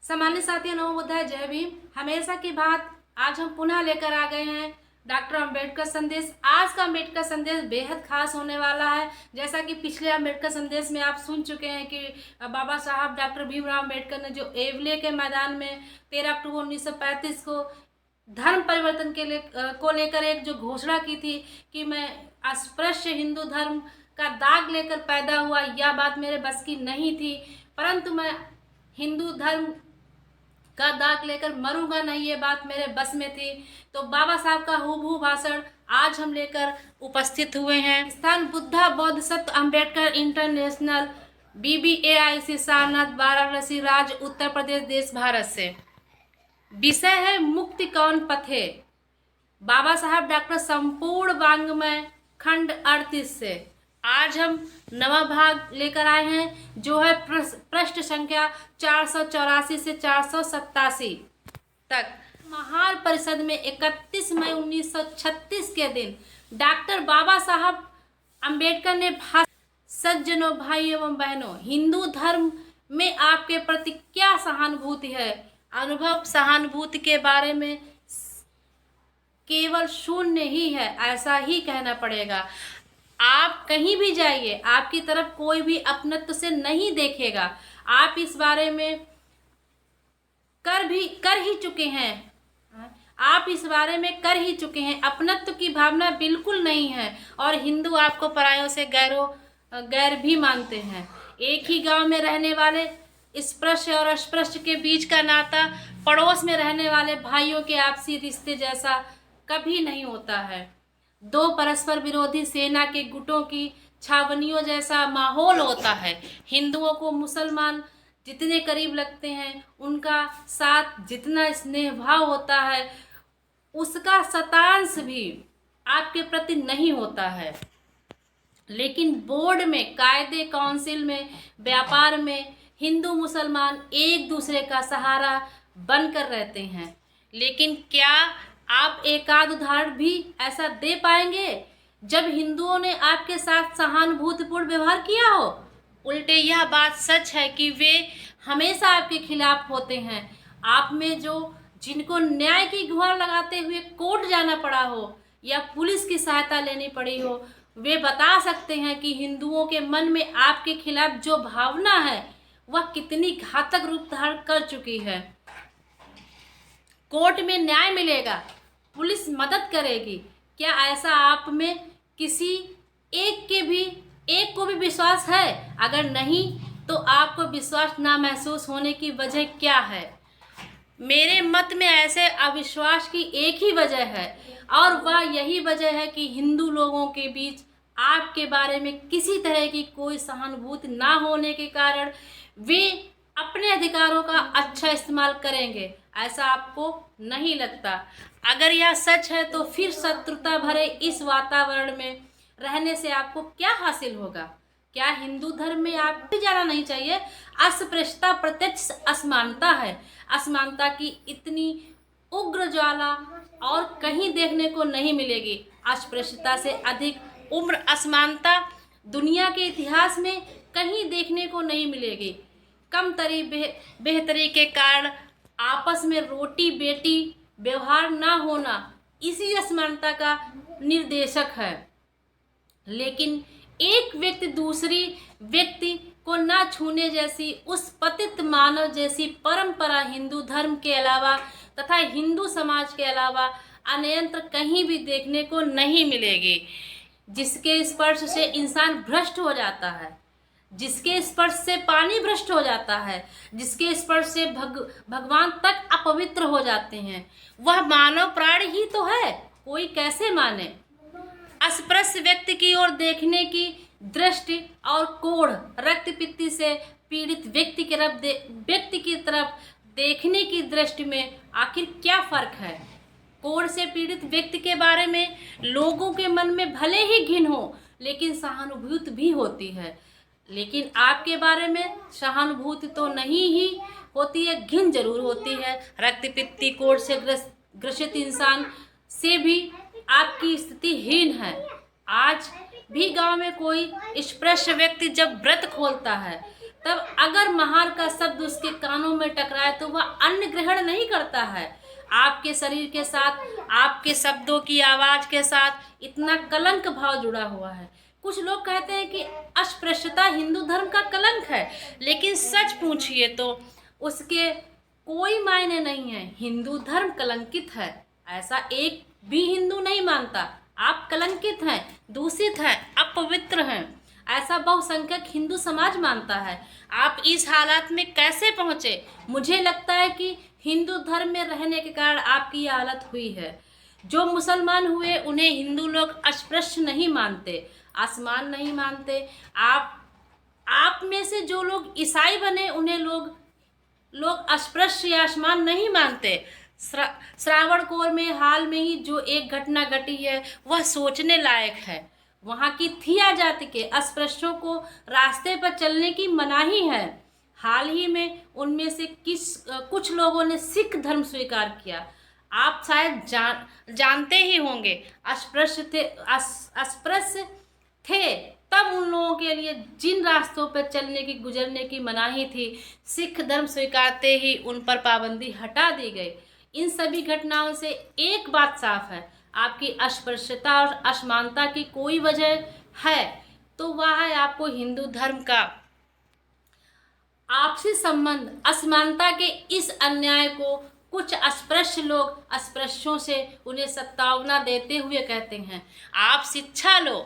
सामान्य साथियों, नमो बुद्धाय, जय भीम। हमेशा की बात आज हम पुनः लेकर आ गए हैं डॉक्टर अंबेडकर संदेश। आज का अंबेडकर संदेश बेहद खास होने वाला है। जैसा कि पिछले अंबेडकर संदेश में आप सुन चुके हैं कि बाबा साहब डॉक्टर भीमराव अंबेडकर ने जो एवले के मैदान में 13 अक्टूबर 1935 को धर्म परिवर्तन के लिए को लेकर एक जो घोषणा की थी कि मैं अस्पृश्य हिंदू धर्म का दाग लेकर पैदा हुआ, यह बात मेरे बस की नहीं थी, परंतु मैं हिंदू धर्म का दाग लेकर मरूंगा नहीं, ये बात मेरे बस में थी। तो बाबा साहब का हूबहू भाषण आज हम लेकर उपस्थित हुए हैं। स्थान बुद्धा बौद्ध सत्य अंबेडकर इंटरनेशनल, BBAIC सारनाथ, वाराणसी राज्य, उत्तर प्रदेश देश, भारत से। विषय है मुक्ति कौन पथे। बाबा साहब डॉक्टर संपूर्ण वाङ्मय खंड 38 से आज हम नवा भाग लेकर आए हैं, जो है पृष्ठ संख्या 484 से 487 तक। महार परिषद में 31 मई 1936 के दिन डॉक्टर बाबा साहब अंबेडकर ने सज्जनों, भाई एवं बहनों, हिंदू धर्म में आपके प्रति क्या सहानुभूति है। अनुभव सहानुभूति के बारे में केवल शून्य ही है, ऐसा ही कहना पड़ेगा। आप कहीं भी जाइए, आपकी तरफ कोई भी अपनत्व से नहीं देखेगा। आप इस बारे में कर ही चुके हैं। आप इस बारे में कर ही चुके हैं। अपनत्व की भावना बिल्कुल नहीं है और हिंदू आपको परायों से गैर भी मानते हैं। एक ही गांव में रहने वाले स्पृश्य और अस्पृश्य के बीच का नाता पड़ोस में रहने वाले भाइयों के आपसी रिश्ते जैसा कभी नहीं होता है। दो परस्पर विरोधी सेना के गुटों की छावनियों जैसा माहौल होता है। हिंदुओं को मुसलमान जितने करीब लगते हैं, उनका साथ जितना स्नेह भाव होता है, उसका शतांश भी आपके प्रति नहीं होता है। लेकिन बोर्ड में, कायदे, काउंसिल में, व्यापार में हिंदू मुसलमान एक दूसरे का सहारा बनकर रहते हैं। लेकिन क्या आप एकाध उदाहरण भी ऐसा दे पाएंगे जब हिंदुओं ने आपके साथ सहानुभूतिपूर्ण व्यवहार किया हो? उल्टे यह बात सच है कि वे हमेशा आपके खिलाफ होते हैं। आप में जिनको न्याय की गुहार लगाते हुए कोर्ट जाना पड़ा हो या पुलिस की सहायता लेनी पड़ी हो, वे बता सकते हैं कि हिंदुओं के मन में आपके खिलाफ जो भावना है वह कितनी घातक रूप धारण कर चुकी है। कोर्ट में न्याय मिलेगा, पुलिस मदद करेगी, क्या ऐसा आप में किसी एक को भी विश्वास है? अगर नहीं तो आपको विश्वास ना महसूस होने की वजह क्या है? मेरे मत में ऐसे अविश्वास की एक ही वजह है और वह यही वजह है कि हिंदू लोगों के बीच आपके बारे में किसी तरह की कोई सहानुभूति ना होने के कारण वे अपने अधिकारों का अच्छा इस्तेमाल करेंगे। ऐसा आपको नहीं लगता? अगर यह सच है तो फिर शत्रुता भरे इस वातावरण में रहने से आपको क्या हासिल होगा? क्या हिंदू धर्म में आपको जाना नहीं चाहिए? अस्पृश्यता प्रत्यक्ष असमानता है। असमानता की इतनी उग्र ज्वाला और कहीं देखने को नहीं मिलेगी। अस्पृश्यता से अधिक उम्र असमानता दुनिया के इतिहास में कहीं देखने को नहीं मिलेगी। कमतरी बेहतरी के कारण आपस में रोटी बेटी व्यवहार ना होना इसी असमानता का निर्देशक है। लेकिन एक व्यक्ति दूसरी व्यक्ति को ना छूने जैसी उस पतित मानव जैसी परंपरा हिंदू धर्म के अलावा तथा हिंदू समाज के अलावा अन्यत्र कहीं भी देखने को नहीं मिलेगी। जिसके स्पर्श से इंसान भ्रष्ट हो जाता है, जिसके स्पर्श से पानी भ्रष्ट हो जाता है, जिसके स्पर्श से भगवान तक अपवित्र हो जाते हैं, वह मानव प्राणी ही तो है। कोई कैसे माने? अस्पृश्य व्यक्ति की ओर देखने की दृष्टि और कोढ़, रक्तपित्ती से पीड़ित व्यक्ति की तरफ देखने की दृष्टि में आखिर क्या फर्क है? कोढ़ से पीड़ित व्यक्ति के बारे में लोगों के मन में भले ही घिन हो, लेकिन सहानुभूति भी होती है। लेकिन आपके बारे में सहानुभूति तो नहीं ही होती है, घिन जरूर होती है। रक्तपित्ती कोढ़ से ग्रसित इंसान से भी आपकी स्थिति हीन है। आज भी गांव में कोई स्पृश्य व्यक्ति जब व्रत खोलता है, तब अगर महार का शब्द उसके कानों में टकराए तो वह अन्न ग्रहण नहीं करता है। आपके शरीर के साथ, आपके शब्दों की आवाज़ के साथ इतना कलंक भाव जुड़ा हुआ है। कुछ लोग कहते हैं कि अस्पृश्यता हिंदू धर्म का कलंक है, लेकिन सच पूछिए तो उसके कोई मायने नहीं है। हिंदू धर्म कलंकित है, ऐसा एक भी हिंदू नहीं मानता। आप कलंकित हैं, दूषित हैं, अपवित्र हैं, ऐसा बहुसंख्यक हिंदू समाज मानता है। आप इस हालात में कैसे पहुँचे? मुझे लगता है कि हिंदू धर्म में रहने के कारण आपकी ये हालत हुई है। जो मुसलमान हुए उन्हें हिंदू लोग अस्पृश्य नहीं मानते, आसमान नहीं मानते। आप में से जो लोग ईसाई बने उन्हें लोग अस्पृश्य या आसमान नहीं मानते। श्रावणकोर में हाल में ही जो एक घटना घटी है वह सोचने लायक है। वहाँ की थिया जाति के अस्पृश्यों को रास्ते पर चलने की मनाही है। हाल ही में उनमें से कुछ लोगों ने सिख धर्म स्वीकार किया। आप शायद जानते ही होंगे, अस्पृश्य थे तब उन लोगों के लिए जिन रास्तों पर चलने की, गुजरने की मनाही थी, सिख धर्म स्वीकारते ही उन पर पाबंदी हटा दी गई। इन सभी घटनाओं से एक बात साफ है, आपकी अस्पृश्यता और असमानता की कोई वजह है तो वह है आपको हिंदू धर्म का आपसी संबंध। असमानता के इस अन्याय को कुछ अस्पृश्य लोग अस्पृश्यों से उन्हें सत्तावना देते हुए कहते हैं, आप शिक्षा लो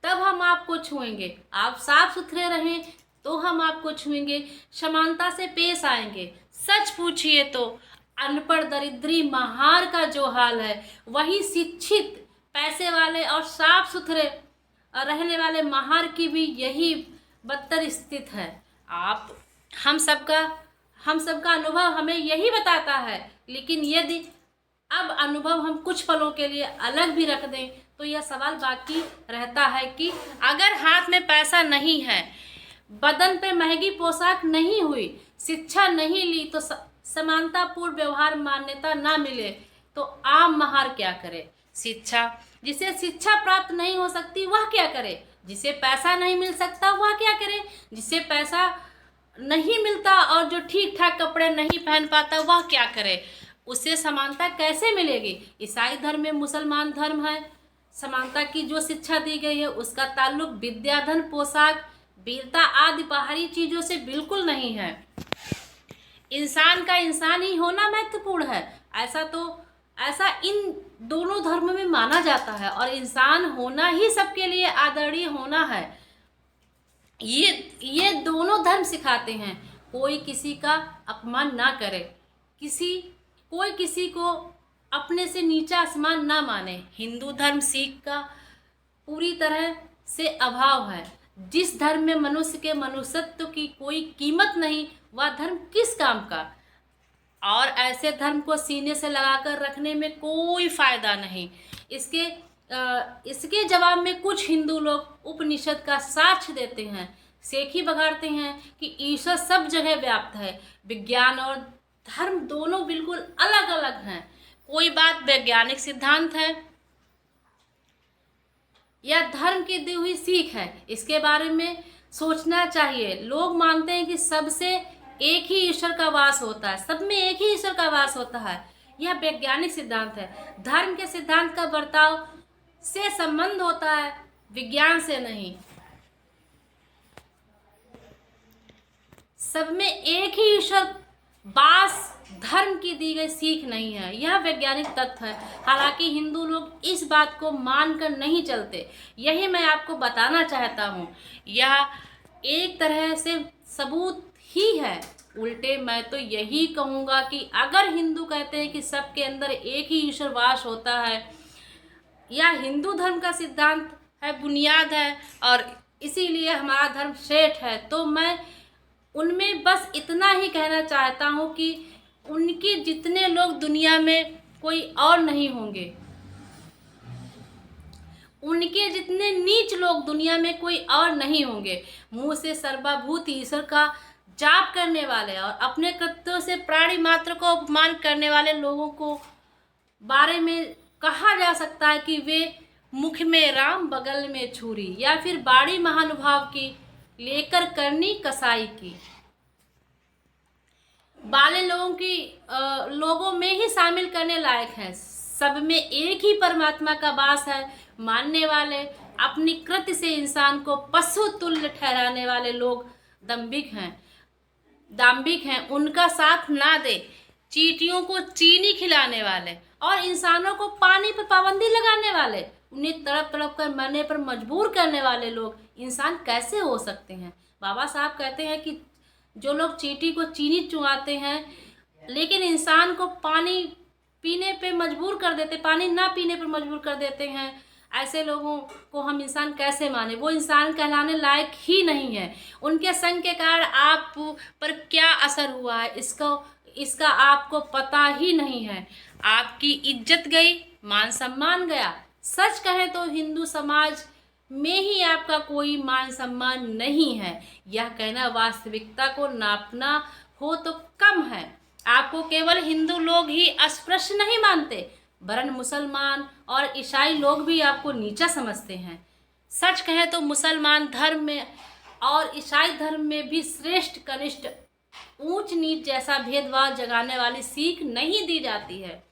तब हम आपको छुएंगे, आप साफ सुथरे रहें तो हम आपको छुएंगे, समानता से पेश आएंगे। सच पूछिए तो अनपढ़ दरिद्री महार का जो हाल है वही शिक्षित, पैसे वाले और साफ सुथरे रहने वाले महार की भी यही बदतर स्थिति है। हम सबका अनुभव हमें यही बताता है। लेकिन यदि अब अनुभव हम कुछ पलों के लिए अलग भी रख दें तो यह सवाल बाकी रहता है कि अगर हाथ में पैसा नहीं है, बदन पे महंगी पोशाक नहीं हुई, शिक्षा नहीं ली तो समानतापूर्ण व्यवहार मान्यता ना मिले तो आम महार क्या करे? जिसे शिक्षा प्राप्त नहीं हो सकती वह क्या करे? जिसे पैसा नहीं मिल सकता वह क्या करे? जिसे पैसा नहीं मिलता और जो ठीक ठाक कपड़े नहीं पहन पाता वह क्या करे? उसे समानता कैसे मिलेगी? ईसाई धर्म में मुसलमान धर्म है, समानता की जो शिक्षा दी गई है उसका ताल्लुक विद्या, धन, पोशाक, वीरता आदि बाहरी चीज़ों से बिल्कुल नहीं है। इंसान का इंसान ही होना महत्वपूर्ण है, ऐसा इन दोनों धर्मों में माना जाता है और इंसान होना ही सबके लिए आदरणीय होना है। ये दोनों धर्म सिखाते हैं कोई किसी का अपमान ना करे, कोई किसी को अपने से नीचा आसमान ना माने। हिंदू धर्म सीख का पूरी तरह से अभाव है। जिस धर्म में मनुष्य के मनुष्यत्व की कोई कीमत नहीं वह धर्म किस काम का? और ऐसे धर्म को सीने से लगाकर रखने में कोई फायदा नहीं। इसके जवाब में कुछ हिंदू लोग उपनिषद का साक्ष्य देते हैं, सेखी बघाड़ते हैं कि ईश्वर सब जगह व्याप्त है। विज्ञान और धर्म दोनों बिल्कुल अलग अलग हैं। कोई बात वैज्ञानिक सिद्धांत है या धर्म की दी हुई सीख है, इसके बारे में सोचना चाहिए। लोग मानते हैं कि सबसे एक ही ईश्वर का वास होता है, सब में एक ही ईश्वर का वास होता है, यह वैज्ञानिक सिद्धांत है। धर्म के सिद्धांत का बर्ताव से संबंध होता है, विज्ञान से नहीं। सब में एक ही ईश्वर वास धर्म की दी गई सीख नहीं है, यह वैज्ञानिक तथ्य है। हालांकि हिंदू लोग इस बात को मानकर नहीं चलते, यही मैं आपको बताना चाहता हूँ। यह एक तरह से सबूत ही है। उल्टे मैं तो यही कहूँगा कि अगर हिंदू कहते हैं कि सबके अंदर एक ही ईश्वर वास होता है, यह हिंदू धर्म का सिद्धांत है, बुनियाद है और इसीलिए हमारा धर्म श्रेष्ठ है, तो मैं उनमें बस इतना ही कहना चाहता हूँ कि उनके जितने लोग दुनिया में कोई और नहीं होंगे, उनके जितने नीच लोग दुनिया में कोई और नहीं होंगे। मुंह से सर्वभूत ईश्वर का जाप करने वाले और अपने कृत्यों से प्राणी मात्र को अपमान करने वाले लोगों को बारे में कहा जा सकता है कि वे मुख में राम बगल में छुरी, या फिर बाड़ी महानुभाव की लेकर करनी कसाई की। वाले लोगों में ही शामिल करने लायक हैं। सब में एक ही परमात्मा का वास है। मानने वाले अपनी कृत्य से इंसान को पशु तुल्य ठहराने वाले लोग दाम्भिक हैं। उनका साथ ना दे। चींटियों को चीनी खिलाने वाले और इंसानों को पानी पर पाबंदी लगाने वाले, उन्हें तड़प तड़प कर मरने पर मजबूर करने वाले लोग इंसान कैसे हो सकते हैं। बाबा साहब कहते हैं कि जो लोग चींटी को चीनी चुआते हैं लेकिन इंसान को पानी पीने पे मजबूर कर देते, पानी ना पीने पर मजबूर कर देते हैं, ऐसे लोगों को हम इंसान कैसे माने। वो इंसान कहलाने लायक ही नहीं है। उनके संग के कारण आप पर क्या असर हुआ है इसका आपको पता ही नहीं है। आपकी इज्जत गई, मान सम्मान गया। सच कहें तो हिंदू समाज में ही आपका कोई मान सम्मान नहीं है। यह कहना वास्तविकता को नापना हो तो कम है। आपको केवल हिंदू लोग ही अस्पृश्य नहीं मानते, वरन मुसलमान और ईसाई लोग भी आपको नीचा समझते हैं। सच कहें तो मुसलमान धर्म में और ईसाई धर्म में भी श्रेष्ठ कनिष्ठ ऊंच नीच जैसा भेदभाव जगाने वाली सीख नहीं दी जाती है।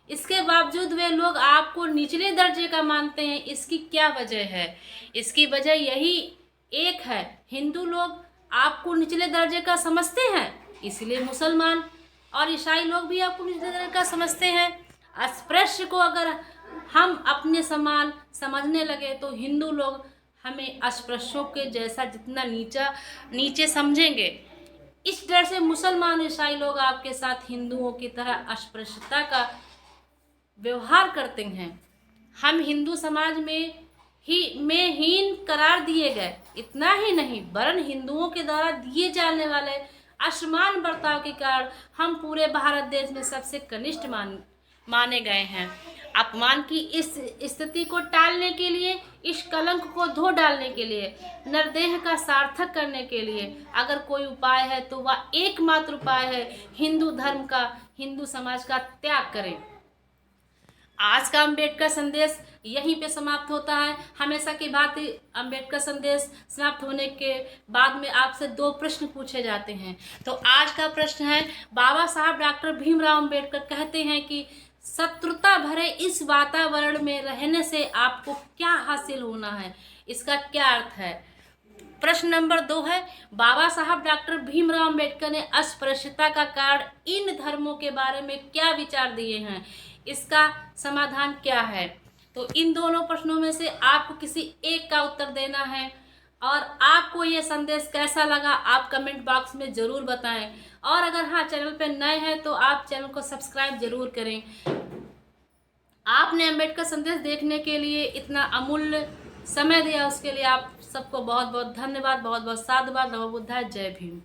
इसके बावजूद वे लोग आपको निचले दर्जे का मानते हैं। इसकी क्या वजह है? इसकी वजह यही एक है, हिंदू लोग आपको निचले दर्जे का समझते हैं, इसलिए मुसलमान और ईसाई लोग भी आपको निचले दर्जे का समझते हैं। अस्पृश्य को अगर हम अपने समान समझने लगे तो हिंदू लोग हमें अस्पृश्यों के जैसा जितना नीचे समझेंगे। इस डर से मुसलमान ईसाई लोग आपके साथ हिंदुओं की तरह अस्पृश्यता का व्यवहार करते हैं। हम हिंदू समाज में हीन करार दिए गए। इतना ही नहीं, वरन हिंदुओं के द्वारा दिए जाने वाले असमान बर्ताव के कारण हम पूरे भारत देश में सबसे कनिष्ठ माने गए हैं। अपमान की इस स्थिति को टालने के लिए, इस कलंक को धो डालने के लिए, नरदेह का सार्थक करने के लिए अगर कोई उपाय है तो वह एकमात्र उपाय है हिंदू धर्म का, हिंदू समाज का त्याग करें। आज का अम्बेडकर संदेश यहीं पे समाप्त होता है। हमेशा की भांति अम्बेडकर संदेश समाप्त होने के बाद में आपसे 2 प्रश्न पूछे जाते हैं। तो आज का प्रश्न है, बाबा साहब डॉक्टर भीमराव अम्बेडकर कहते हैं कि शत्रुता भरे इस वातावरण में रहने से आपको क्या हासिल होना है, इसका क्या अर्थ है? प्रश्न नंबर 2 है, बाबा साहब डॉक्टर भीमराव अम्बेडकर ने अस्पृश्यता का कारण इन धर्मों के बारे में क्या विचार दिए हैं, इसका समाधान क्या है? तो इन दोनों प्रश्नों में से आपको किसी एक का उत्तर देना है। और आपको ये संदेश कैसा लगा आप कमेंट बॉक्स में ज़रूर बताएं। और अगर हाँ चैनल पे नए हैं तो आप चैनल को सब्सक्राइब जरूर करें। आपने अम्बेडकर संदेश देखने के लिए इतना अमूल्य समय दिया, उसके लिए आप सबको बहुत बहुत धन्यवाद, बहुत बहुत साधुवाद। नमो बुद्धाय, जय भीम।